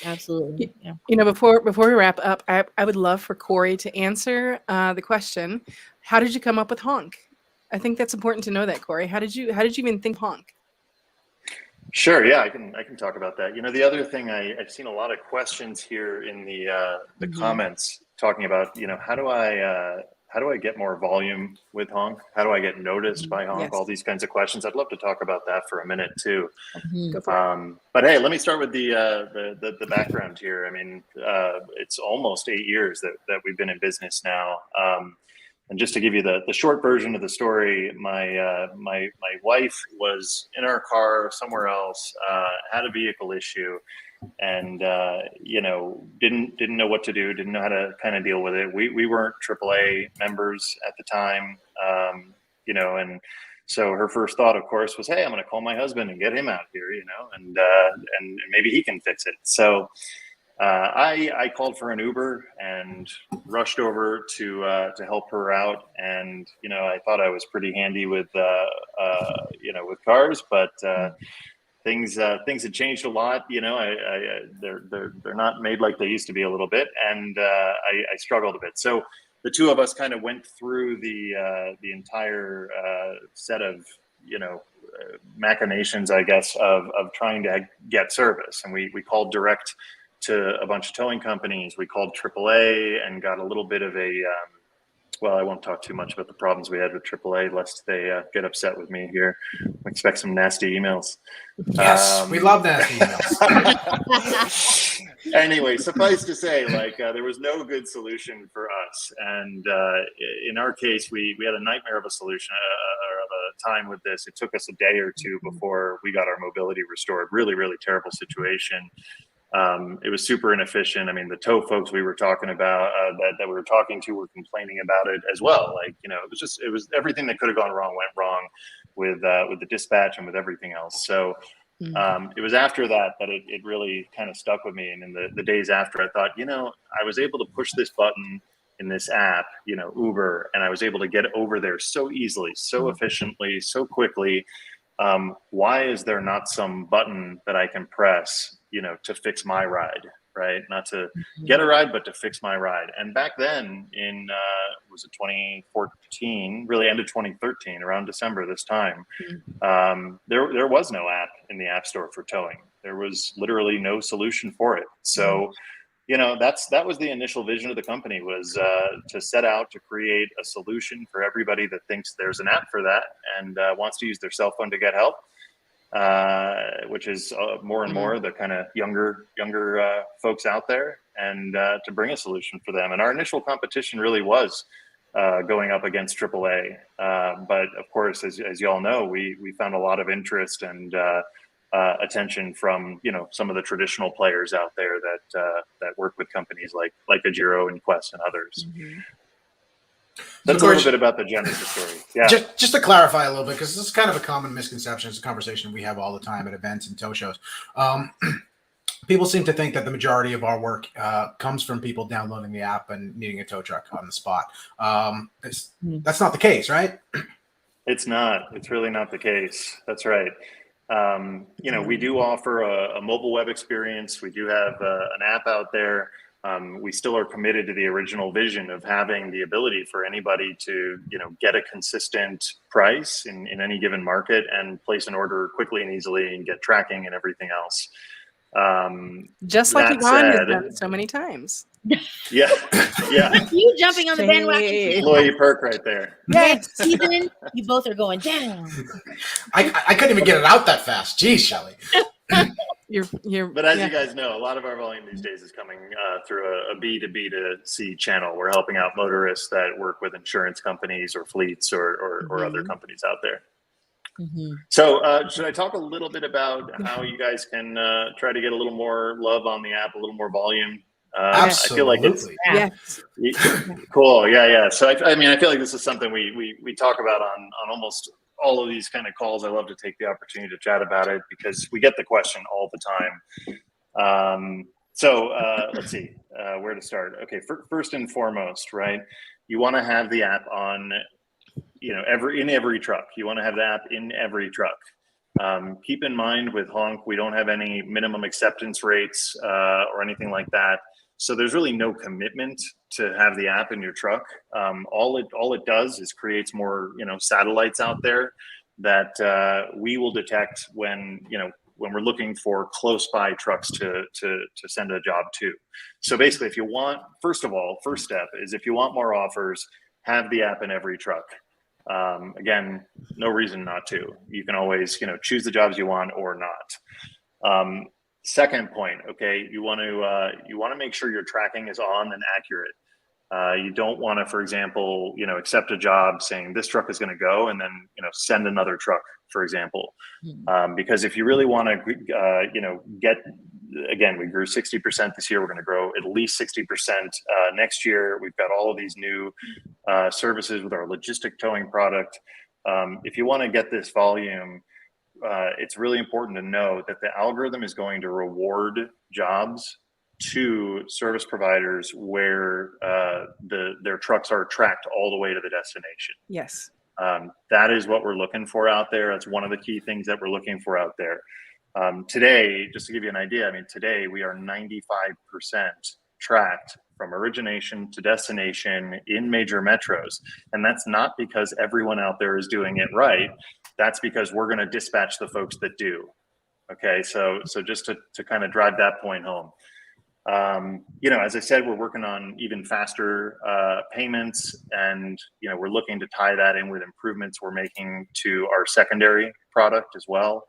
Absolutely. Yeah. Before we wrap up, I would love for Corey to answer the question: how did you come up with HONK? I think that's important to know that, Corey. How did you even think HONK? Sure. Yeah, I can talk about that. The other thing, I've seen a lot of questions here in the comments talking about, how how do I get more volume with HONK? How do I get noticed by HONK? Yes. All these kinds of questions. I'd love to talk about that for a minute too. Go for it. But hey, let me start with the background here. I mean, it's almost 8 years that we've been in business now. And just to give you the short version of the story, my wife was in our car somewhere else, had a vehicle issue, and didn't know what to do, didn't know how to kind of deal with it. We weren't AAA members at the time, and so her first thought, of course, was, hey, I'm going to call my husband and get him out here, and maybe he can fix it. So I called for an Uber and rushed over to help her out. And, I thought I was pretty handy with cars, but things had changed a lot. They're not made like they used to be a little bit. And I struggled a bit. So the two of us kind of went through the entire set of, machinations, I guess, of trying to get service. And we called direct to a bunch of towing companies. We called AAA and got a little bit of I won't talk too much about the problems we had with AAA, lest they get upset with me here. I expect some nasty emails. Yes, we love nasty emails. Anyway, suffice to say, there was no good solution for us. And in our case, we had a nightmare of a solution, or of a time with this. It took us a day or two before we got our mobility restored. Really, really terrible situation. It was super inefficient. I mean, the tow folks we were talking about, that we were talking to, were complaining about it as well. It was everything that could have gone wrong went wrong with the dispatch and with everything else. So it was after that it really kind of stuck with me. And in the days after, I thought, I was able to push this button in this app, Uber, and I was able to get over there so easily, so efficiently, so quickly. Why is there not some button that I can press, to fix my ride, right? Not to get a ride, but to fix my ride. And back then in, was it 2014, really end of 2013, around December this time, there was no app in the App Store for towing. There was literally no solution for it. So, that was the initial vision of the company, was to set out to create a solution for everybody that thinks there's an app for that and wants to use their cell phone to get help, which is more and more the kind of younger folks out there, and to bring a solution for them. And our initial competition really was going up against AAA. But of course, as you all know, we found a lot of interest and attention from some of the traditional players out there that work with companies like Ajiro and Quest and others. That's a little bit about the Genesis story. Yeah. Just to clarify a little bit, because this is kind of a common misconception. It's a conversation we have all the time at events and tow shows. People seem to think that the majority of our work comes from people downloading the app and needing a tow truck on the spot. That's not the case, right? It's not. It's really not the case. That's right. We do offer a mobile web experience. We do have an app out there. We still are committed to the original vision of having the ability for anybody to, get a consistent price in any given market and place an order quickly and easily and get tracking and everything else. Just like Yvonne has done so many times. Yeah. You jumping on the bandwagon. Employee perk right there. Next season, you both are going down. I couldn't even get it out that fast. Jeez, Shelly. But as you guys know, a lot of our volume these days is coming through a B2B2C channel. We're helping out motorists that work with insurance companies or fleets or other companies out there. So should I talk a little bit about how you guys can try to get a little more love on the app, a little more volume? Absolutely. I feel like it's cool. Yeah. So I feel like this is something we talk about on almost all of these kind of calls. I love to take the opportunity to chat about it because we get the question all the time. So let's see where to start. Okay, first and foremost, right? You want to have the app on, in every truck. You want to have the app in every truck. Keep in mind with HONK, we don't have any minimum acceptance rates or anything like that. So there's really no commitment to have the app in your truck. All it does is creates more, satellites out there that we will detect when we're looking for close by trucks to send a job to. So basically, if you want, first step is if you want more offers, have the app in every truck. Again, no reason not to. You can always, choose the jobs you want or not. Second point, okay, you want to make sure your tracking is on and accurate. You don't want to, for example, accept a job saying this truck is going to go and then, send another truck, for example. Because if you really want to, again, we grew 60% this year. We're going to grow at least 60% next year. We've got all of these new services with our logistic towing product. If you want to get this volume, it's really important to know that the algorithm is going to reward jobs to service providers where their trucks are tracked all the way to the destination. Yes. That is what we're looking for out there. That's one of the key things that we're looking for out there. Today, just to give you an idea, today we are 95% tracked from origination to destination in major metros. And that's not because everyone out there is doing it right. That's because we're going to dispatch the folks that do. Okay, so just to kind of drive that point home. As I said, we're working on even faster payments, and we're looking to tie that in with improvements we're making to our secondary product as well,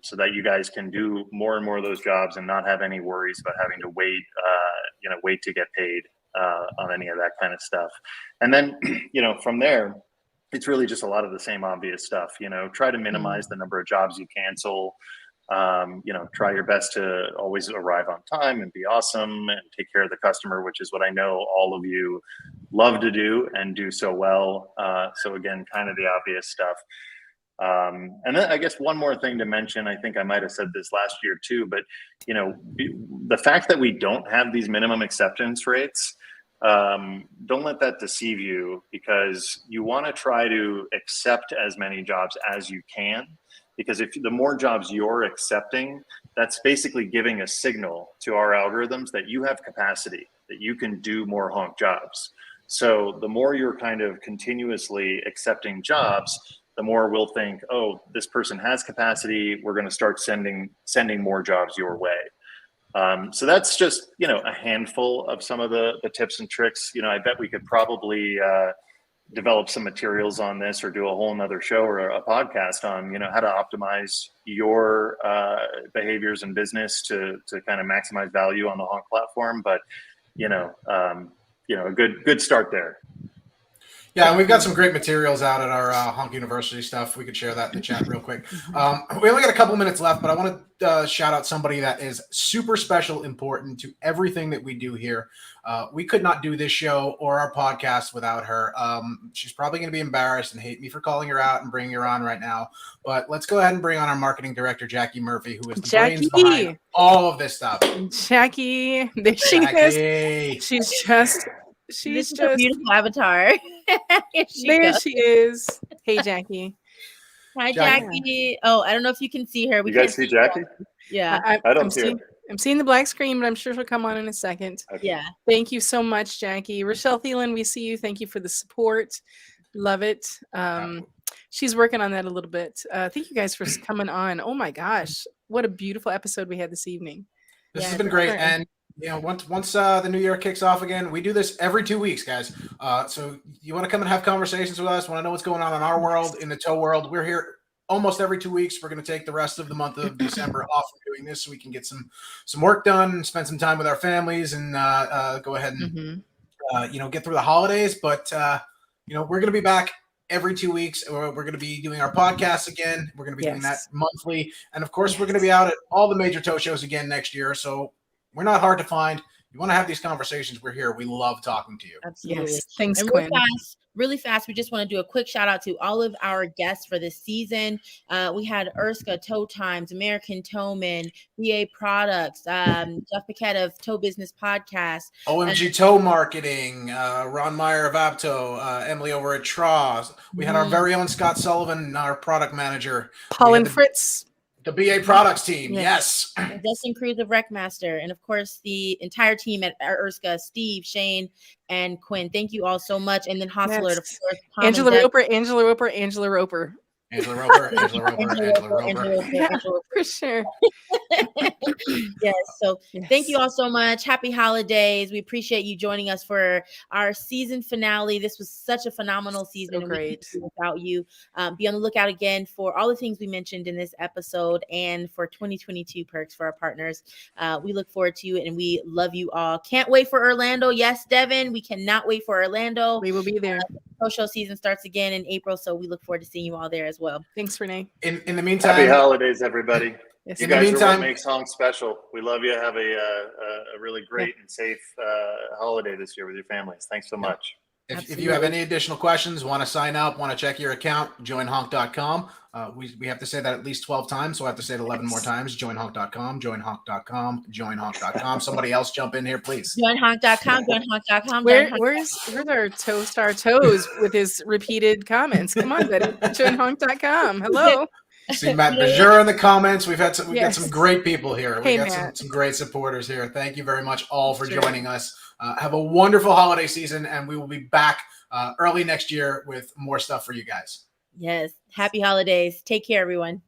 so that you guys can do more and more of those jobs and not have any worries about having to wait to get paid on any of that kind of stuff. And then from there, it's really just a lot of the same obvious stuff. Try to minimize the number of jobs you cancel. Try your best to always arrive on time and be awesome and take care of the customer, which is what I know all of you love to do and do so well. So again, kind of the obvious stuff. And then I guess one more thing to mention, I think I might have said this last year too, but the fact that we don't have these minimum acceptance rates, don't let that deceive you, because you want to try to accept as many jobs as you can. Because the more jobs you're accepting, that's basically giving a signal to our algorithms that you have capacity, that you can do more honk jobs. So the more you're kind of continuously accepting jobs, the more we'll think, oh, this person has capacity. We're going to start sending more jobs your way. So that's just, a handful of some of the tips and tricks. I bet we could probably develop some materials on this, or do a whole nother show or a podcast on, how to optimize your behaviors in business to kind of maximize value on the honk platform. But, a good start there. Yeah, and we've got some great materials out at our Honk University stuff. We could share that in the chat real quick. We only got a couple minutes left, but I want to shout out somebody that is super special, important to everything that we do here. We could not do this show or our podcast without her. She's probably going to be embarrassed and hate me for calling her out and bringing her on right now. But let's go ahead and bring on our marketing director, Jackie Murphy, who is the brains behind all of this stuff. Jackie, there she is. She's just a beautiful avatar. She is. Hey, Jackie. Hi, Jackie. Oh, I don't know if you can see her. You guys see Jackie? Yeah. I don't see her. I'm seeing the black screen, but I'm sure she'll come on in a second. Okay. Yeah. Thank you so much, Jackie. Rochelle Thielen, we see you. Thank you for the support. Love it. She's working on that a little bit. Thank you guys for coming on. Oh my gosh, what a beautiful episode we had this evening. This has been great. And once the new year kicks off again, we do this every 2 weeks, guys. So you want to come and have conversations with us, want to know what's going on in our world, in the tow world, we're here almost every 2 weeks. We're going to take the rest of the month of December off from doing this so we can get some work done, spend some time with our families, and go ahead and get through the holidays. But we're going to be back every 2 weeks. We're going to be doing our podcast again. We're going to be doing that monthly, and of course we're going to be out at all the major tow shows again next year. So we're not hard to find. You want to have these conversations, we're here. We love talking to you. Absolutely. Yes. Thanks, and Quinn. Really fast, we just want to do a quick shout out to all of our guests for this season. We had Erska, Tow Times, American Towman, BA Products, Jeff Paquette of Tow Business Podcast, OMG Tow Marketing, Ron Meyer of Apto, Emily over at Traws. We had our very own Scott Sullivan, our product manager. Paul and Fritz. The BA Products team, yes. Justin Cruz of Wreckmaster, and of course the entire team at Erska, Steve, Shane, and Quinn. Thank you all so much. And then Hostler, of course. Angela Roper. Angela Roper. Yeah, for sure. Yes. So Yes. thank you all so much. Happy holidays. We appreciate you joining us for our season finale. This was such a phenomenal season. So and great. We couldn't do without you. Be on the lookout again for all the things we mentioned in this episode and for 2022 perks for our partners. We look forward to you and we love you all. Can't wait for Orlando. Yes, Devin, we cannot wait for Orlando. We will be there. Show season starts again in April, so we look forward to seeing you all there as well. Thanks, Renee. In the meantime, happy holidays, everybody. Yes. You guys are what makes HONK special. We love you. Have a really great and safe holiday this year with your families. Thanks so much. If you have any additional questions, want to sign up, want to check your account, join honk.com. We have to say that at least 12 times, so I have to say it 11 more times. Join honk.com, join honk.com, join honk.com. Somebody else jump in here, please. Join honk.com, join honk.com. Where's our toes with his repeated comments? Come on, buddy. Join honk.com. Hello. See Matt Bajur in the comments. We've got some great people here. Hey, We got some great supporters here. Thank you very much all for joining us. Have a wonderful holiday season, and we will be back early next year with more stuff for you guys. Yes. Happy holidays. Take care, everyone.